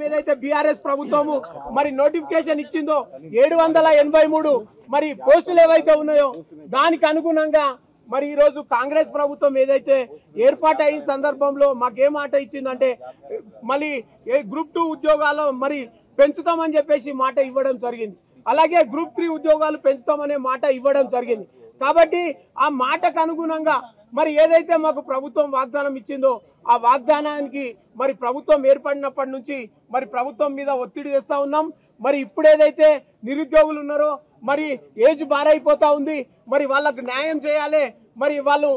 ఏదైతే బీఆర్ఎస్ ప్రభుత్వము మరి నోటిఫికేషన్ ఇచ్చిందో 783 మరి పోస్టులు ఏవైతే ఉన్నాయో దానికి అనుగుణంగా మరి ఈ రోజు కాంగ్రెస్ ప్రభుత్వం ఏదైతే ఏర్పాటు అయిన సందర్భంలో మాకే మాట ఇచ్చిందంటే మళ్ళీ గ్రూప్ 2 ఉద్యోగాలు మరి పెంచుతామని చెప్పేసి మాట ఇవ్వడం జరిగింది. అలాగే గ్రూప్ 3 ఉద్యోగాలు పెంచుతామనే మాట ఇవ్వడం జరిగింది. కాబట్టి ఆ మాటకు అనుగుణంగా మరి ఏదైతే మాకు ప్రభుత్వం వాగ్దానం ఇచ్చిందో ఆ వాగ్దానానికి మరి ప్రభుత్వం ఏర్పడినప్పటి నుంచి మరి ప్రభుత్వం మీద ఒత్తిడి చేస్తా ఉన్నాం. మరి ఇప్పుడు ఏదైతే నిరుద్యోగులు ఉన్నారో మరి ఏజ్ బారైపోతా ఉంది, మరి వాళ్ళకు న్యాయం చేయాలి. మరి వాళ్ళు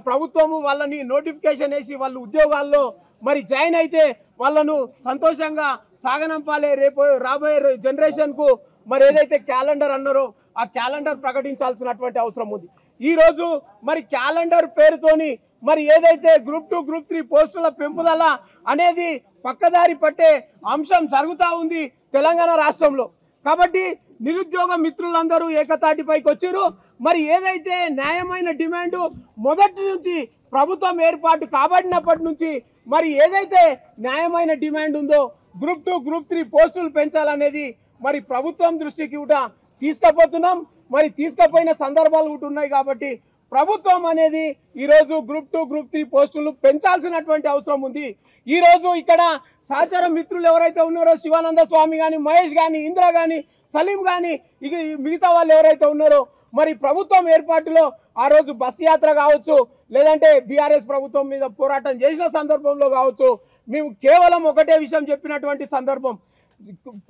ప్రభుత్వము వాళ్ళని నోటిఫికేషన్ వేసి వాళ్ళు ఉద్యోగాల్లో మరి జాయిన్ అయితే వాళ్ళను సంతోషంగా సాగనంపాలి. రేపు రాబోయే జనరేషన్ కు మరి ఏదైతే క్యాలెండర్ అన్నారో ఆ క్యాలెండర్ ప్రకటించాల్సినటువంటి అవసరం ఉంది. ఈ రోజు మరి క్యాలెండర్ పేరుతోని మరి ఏదైతే గ్రూప్ 2 గ్రూప్ 3 పోస్టుల పెంపుదల అనేది పక్కదారి పట్టే అంశం జరుగుతూ ఉంది తెలంగాణ రాష్ట్రంలో. కాబట్టి నిరుద్యోగ మిత్రులందరూ ఏకతాటిపైకి వచ్చారు. మరి ఏదైతే న్యాయమైన డిమాండ్ మొదటి నుంచి ప్రభుత్వం ఏర్పాటు కాబడినప్పటి నుంచి మరి ఏదైతే న్యాయమైన డిమాండ్ ఉందో గ్రూప్ 2 గ్రూప్ 3 పోస్టులు పెంచాలనేది మరి ప్రభుత్వం దృష్టికి కూడా తీసుకుపోతున్నాం. మరి తీసుకుపోయిన సందర్భాలు కూడా ఉన్నాయి. కాబట్టి ప్రభుత్వం అనేది ఈరోజు గ్రూప్ 2 గ్రూప్ 3 పోస్టులు పెంచాల్సినటువంటి అవసరం ఉంది. ఈరోజు ఇక్కడ సహచర మిత్రులు ఎవరైతే ఉన్నారో శివానంద స్వామి కానీ, మహేష్ కానీ, ఇంద్ర కానీ, సలీం కానీ, ఇక మిగతా వాళ్ళు ఎవరైతే ఉన్నారో మరి ప్రభుత్వం ఏర్పాటులో ఆ రోజు బస్ యాత్ర కావచ్చు, లేదంటే బీఆర్ఎస్ ప్రభుత్వం మీద పోరాటం చేసిన సందర్భంలో కావచ్చు, మేము కేవలం ఒకటే విషయం చెప్పినటువంటి సందర్భం,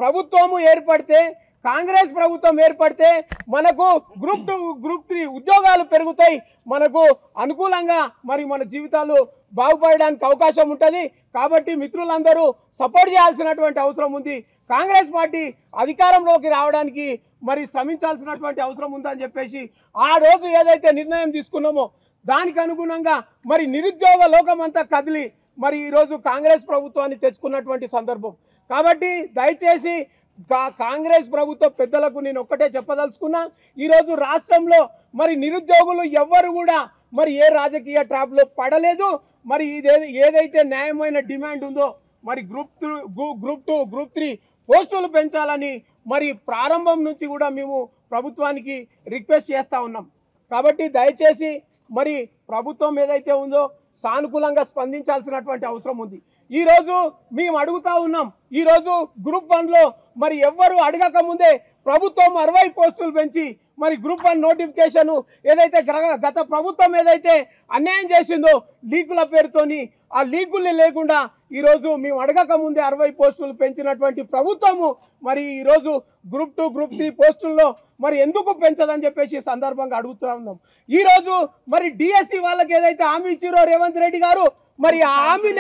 ప్రభుత్వము ఏర్పడితే కాంగ్రెస్ ప్రభుత్వం ఏర్పడితే మనకు గ్రూప్ 2 గ్రూప్ 3 ఉద్యోగాలు పెరుగుతాయి, మనకు అనుకూలంగా మరి మన జీవితాలు బాగుపడడానికి అవకాశం ఉంటుంది. కాబట్టి మిత్రులందరూ సపోర్ట్ చేయాల్సినటువంటి అవసరం ఉంది. కాంగ్రెస్ పార్టీ అధికారంలోకి రావడానికి మరి శ్రమించాల్సినటువంటి అవసరం ఉందని చెప్పేసి ఆ రోజు ఏదైతే నిర్ణయం తీసుకున్నామో దానికి అనుగుణంగా మరి నిరుద్యోగ లోకం అంతా కదిలి మరి ఈరోజు కాంగ్రెస్ ప్రభుత్వాన్ని తెచ్చుకున్నటువంటి సందర్భం. కాబట్టి దయచేసి కాంగ్రెస్ ప్రభుత్వ పెద్దలకు నేను ఒక్కటే చెప్పదలుచుకున్నా, ఈరోజు రాష్ట్రంలో మరి నిరుద్యోగులు ఎవ్వరు కూడా మరి ఏ రాజకీయ ట్రాప్లో పడలేదు. మరి ఏదైతే న్యాయమైన డిమాండ్ ఉందో మరి గ్రూప్ 2 గ్రూప్ 3 పోస్టులు పెంచాలని మరి ప్రారంభం నుంచి కూడా మేము ప్రభుత్వానికి రిక్వెస్ట్ చేస్తూ ఉన్నాం. కాబట్టి దయచేసి మరి ప్రభుత్వం ఏదైతే ఉందో సానుకూలంగా స్పందించాల్సినటువంటి అవసరం ఉంది. ఈరోజు మేము అడుగుతా ఉన్నాం, ఈరోజు గ్రూప్ 1లో మరి ఎవ్వరు అడగక ముందే ప్రభుత్వం 60 పోస్టులు పెంచి మరి గ్రూప్ 1 నోటిఫికేషన్ ఏదైతే గత ప్రభుత్వం ఏదైతే అన్యాయం చేసిందో లీకుల పేరుతోని ఆ లీకుల్ని లేకుండా ఈరోజు మేము అడగక ముందే 60 పోస్టులు పెంచినటువంటి ప్రభుత్వము మరి ఈరోజు గ్రూప్ 2 గ్రూప్ 3 పోస్టుల్లో మరి ఎందుకు పెంచదని చెప్పేసి సందర్భంగా అడుగుతూ ఉన్నాం. ఈరోజు మరి డిఎస్సి వాళ్ళకి ఏదైతే హామీ ఇచ్చిరో రేవంత్ రెడ్డి గారు మరి ఆ హామీ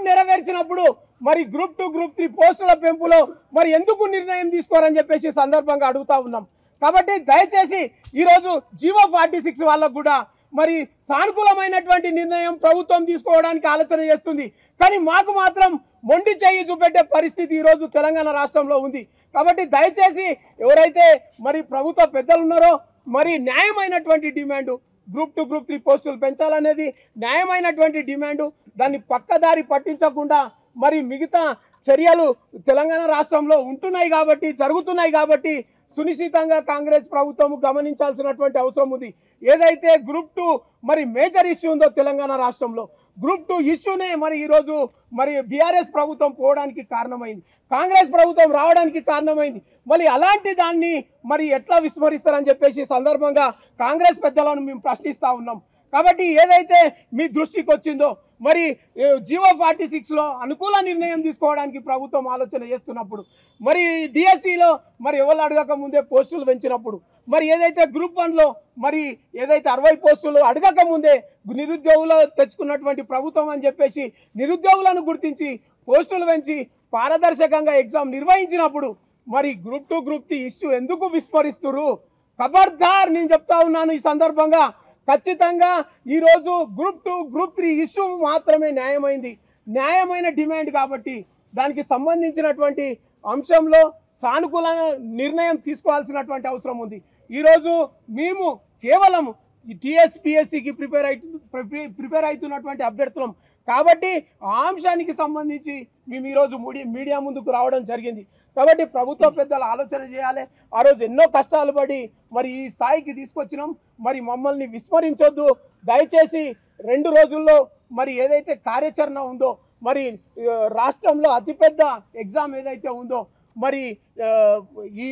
నెరవేర్చినప్పుడు మరి గ్రూప్ 2 గ్రూప్ 3 పోస్టుల పెంపులో మరి ఎందుకు నిర్ణయం తీసుకోరని చెప్పేసి సందర్భంగా అడుగుతా ఉన్నాం. కాబట్టి దయచేసి ఈరోజు జీవో 46 వాళ్ళకు కూడా మరి సానుకూలమైనటువంటి నిర్ణయం ప్రభుత్వం తీసుకోవడానికి ఆలోచన చేస్తుంది. కానీ మాకు మాత్రం మొండి చేయి చూపెట్టే పరిస్థితి ఈరోజు తెలంగాణ రాష్ట్రంలో ఉంది. కాబట్టి దయచేసి ఎవరైతే మరి ప్రభుత్వ పెద్దలు ఉన్నారో మరి న్యాయమైనటువంటి డిమాండ్ గ్రూప్ 2 గ్రూప్ 3 పోస్టులు పెంచాలనేది న్యాయమైనటువంటి డిమాండ్, దాన్ని పక్కదారి పట్టించకుండా మరి మిగతా చర్యలు తెలంగాణ రాష్ట్రంలో ఉంటున్నాయి కాబట్టి జరుగుతున్నాయి కాబట్టి సునిశ్చితంగా కాంగ్రెస్ ప్రభుత్వం గమనించాల్సినటువంటి అవసరం ఉంది. ఏదైతే గ్రూప్ 2 మరి మేజర్ ఇష్యూ ఉందో తెలంగాణ రాష్ట్రంలో గ్రూప్ 2 ఇష్యూనే మరి ఈరోజు మరి బీఆర్ఎస్ ప్రభుత్వం పోవడానికి కారణమైంది, కాంగ్రెస్ ప్రభుత్వం రావడానికి కారణమైంది. మరి అలాంటి దాన్ని మరి ఎట్లా విస్మరిస్తారని చెప్పేసి సందర్భంగా కాంగ్రెస్ పెద్దలను మేము ప్రశ్నిస్తూ ఉన్నాం. కాబట్టి ఏదైతే మీ దృష్టికి వచ్చిందో మరి జీవో 46లో అనుకూల నిర్ణయం తీసుకోవడానికి ప్రభుత్వం ఆలోచన చేస్తున్నప్పుడు మరి డిఎస్సిలో మరి ఎవరు అడగక ముందే పోస్టులు పెంచినప్పుడు మరి ఏదైతే గ్రూప్ 1లో మరి ఏదైతే 60 పోస్టులు అడగక ముందే నిరుద్యోగులు తెచ్చుకున్నటువంటి ప్రభుత్వం అని చెప్పేసి నిరుద్యోగులను గుర్తించి పోస్టులు పెంచి పారదర్శకంగా ఎగ్జామ్ నిర్వహించినప్పుడు మరి గ్రూప్ 2 గ్రూప్ 3 ఇష్యూ ఎందుకు విస్మరిస్తున్నారు? ఖబర్దార్ నేను చెప్తా ఉన్నాను ఈ సందర్భంగా, ఖచ్చితంగా ఈరోజు గ్రూప్ 2 గ్రూప్ 3 ఇష్యూ మాత్రమే న్యాయమైన డిమాండ్ కాబట్టి దానికి సంబంధించినటువంటి అంశంలో సానుకూల నిర్ణయం తీసుకోవాల్సినటువంటి అవసరం ఉంది. ఈరోజు మేము కేవలం టీఎస్పీఎస్సీకి ప్రిపేర్ అవుతున్నటువంటి అభ్యర్థులం కాబట్టి ఆ అంశానికి సంబంధించి మేము ఈరోజు మీడియా ముందుకు రావడం జరిగింది. కాబట్టి ప్రభుత్వ పెద్దలు ఆలోచన చేయాలి. ఆ రోజు ఎన్నో కష్టాలు పడి మరి ఈ స్థాయికి తీసుకొచ్చినాం. మరి మమ్మల్ని విస్మరించొద్దు దయచేసి. 2 రోజుల్లో మరి ఏదైతే కార్యాచరణ ఉందో, మరి రాష్ట్రంలో అతిపెద్ద ఎగ్జామ్ ఏదైతే ఉందో, మరి ఈ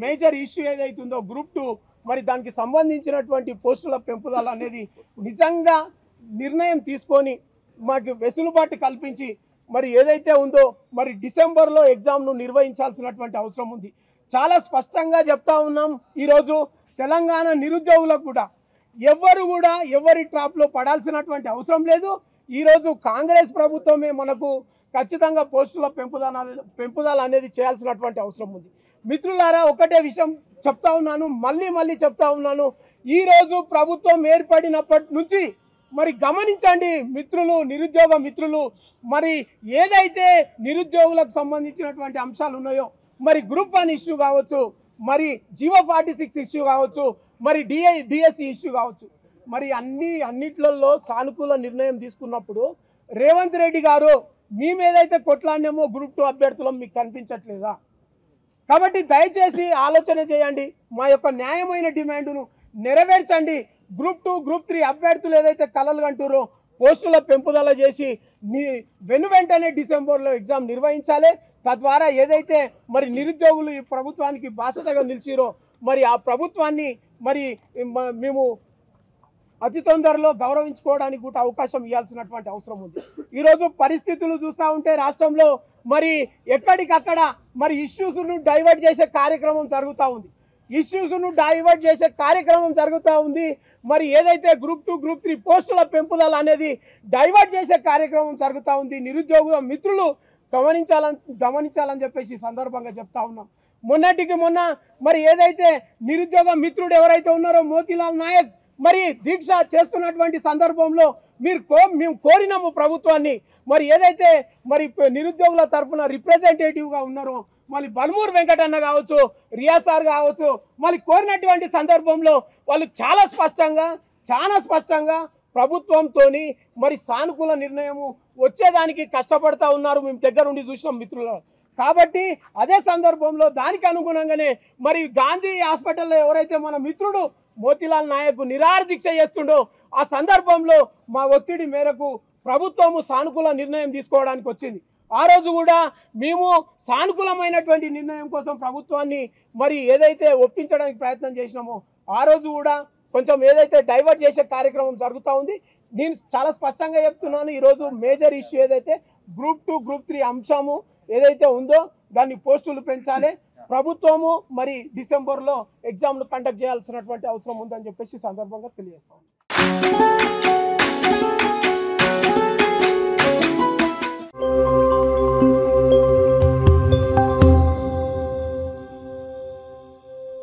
మేజర్ ఇష్యూ ఏదైతే ఉందో గ్రూప్ 2, మరి దానికి సంబంధించినటువంటి పోస్టుల పెంపుదల అనేది నిజంగా నిర్ణయం తీసుకొని మాకు వెసులుబాటు కల్పించి మరి ఏదైతే ఉందో మరి డిసెంబర్లో ఎగ్జామ్ను నిర్వహించాల్సినటువంటి అవసరం ఉంది. చాలా స్పష్టంగా చెప్తా ఉన్నాం. ఈరోజు తెలంగాణ నిరుద్యోగులకు కూడా ఎవరి ట్రాప్లో పడాల్సినటువంటి అవసరం లేదు. ఈరోజు కాంగ్రెస్ ప్రభుత్వమే మనకు ఖచ్చితంగా పోస్టుల పెంపుదల అనేది చేయాల్సినటువంటి అవసరం ఉంది. మిత్రులారా, ఒకటే విషయం చెప్తా ఉన్నాను, మళ్ళీ చెప్తా ఉన్నాను. ఈరోజు ప్రభుత్వం ఏర్పడినప్పటి నుంచి మరి గమనించండి మిత్రులు, నిరుద్యోగ మిత్రులు, మరి ఏదైతే నిరుద్యోగులకు సంబంధించినటువంటి అంశాలు ఉన్నాయో, మరి గ్రూప్ 1 ఇష్యూ కావచ్చు, మరి జీవో 46 ఇష్యూ కావచ్చు, మరి డిఎస్సి ఇష్యూ కావచ్చు, మరి అన్నిట్లలో సానుకూల నిర్ణయం తీసుకున్నప్పుడు రేవంత్ రెడ్డి గారు మేమేదైతే కొట్లాడినామో గ్రూప్ 2 అభ్యర్థులం మీకు కనిపించట్లేదా? కాబట్టి దయచేసి ఆలోచన చేయండి, మా యొక్క న్యాయమైన డిమాండ్ను నెరవేర్చండి. గ్రూప్ 2, గ్రూప్ 3 అభ్యర్థులు ఏదైతే కలలు కంటారో పోస్టుల పెంపుదల చేసి వెంటనే డిసెంబర్లో ఎగ్జామ్ నిర్వహించాలి. తద్వారా ఏదైతే మరి నిరుద్యోగులు ఈ ప్రభుత్వానికి బాసటగా నిలిచిరో మరి ఆ ప్రభుత్వాన్ని మరి మేము అతి తొందరలో గౌరవించుకోవడానికి కూడా అవకాశం ఇవ్వాల్సినటువంటి అవసరం ఉంది. ఈరోజు పరిస్థితులు చూస్తూ ఉంటే రాష్ట్రంలో మరి ఎక్కడికక్కడ మరి ఇష్యూస్ను డైవర్ట్ చేసే కార్యక్రమం జరుగుతూ ఉంది. మరి ఏదైతే గ్రూప్ 2, గ్రూప్ 3 పోస్టుల పెంపుదల అనేది డైవర్ట్ చేసే కార్యక్రమం జరుగుతూ ఉంది. నిరుద్యోగ మిత్రులు గమనించాలని చెప్పేసి సందర్భంగా చెప్తా ఉన్నాం. మొన్నటికి మొన్న మరి ఏదైతే నిరుద్యోగ మిత్రుడు ఎవరైతే ఉన్నారో మోతీలాల్ నాయక్ మరి దీక్ష చేస్తున్నటువంటి సందర్భంలో మేము కోరినాము ప్రభుత్వాన్ని, మరి ఏదైతే మరి నిరుద్యోగుల తరఫున రిప్రజెంటేటివ్గా ఉన్నారో మళ్ళీ బల్మూర్ వెంకటన్న కావచ్చు, రియాజ్ సార్ కావచ్చు, మళ్ళీ కోరినటువంటి సందర్భంలో వాళ్ళు చాలా స్పష్టంగా ప్రభుత్వంతో మరి సానుకూల నిర్ణయము వచ్చేదానికి కష్టపడతా ఉన్నారు. మేము దగ్గర ఉండి చూసినాం మిత్రులు. కాబట్టి అదే సందర్భంలో దానికి అనుగుణంగానే మరి గాంధీ హాస్పిటల్లో ఎవరైతే మన మిత్రుడు మోతీలాల్ నాయక్ నిరాహార దీక్ష చేస్తుండో ఆ సందర్భంలో మా ఒత్తిడి మేరకు ప్రభుత్వము సానుకూల నిర్ణయం తీసుకోవడానికి వచ్చింది. ఆ రోజు కూడా మేము సానుకూలమైనటువంటి నిర్ణయం కోసం ప్రభుత్వాన్ని మరి ఏదైతే ఒప్పించడానికి ప్రయత్నం చేసినామో ఆ రోజు కూడా కొంచెం ఏదైతే డైవర్ట్ చేసే కార్యక్రమం జరుగుతూ ఉంది. నేను చాలా స్పష్టంగా చెప్తున్నాను, ఈరోజు మేజర్ ఇష్యూ ఏదైతే గ్రూప్ 2, గ్రూప్ 3 అంశము ఏదైతే ఉందో దాన్ని పోస్టులు పెంచాలి. ప్రభుత్వము మరి డిసెంబర్లో ఎగ్జామ్ను కండక్ట్ చేయాల్సినటువంటి అవసరం ఉందని చెప్పేసి సందర్భంగా తెలియజేస్తాం.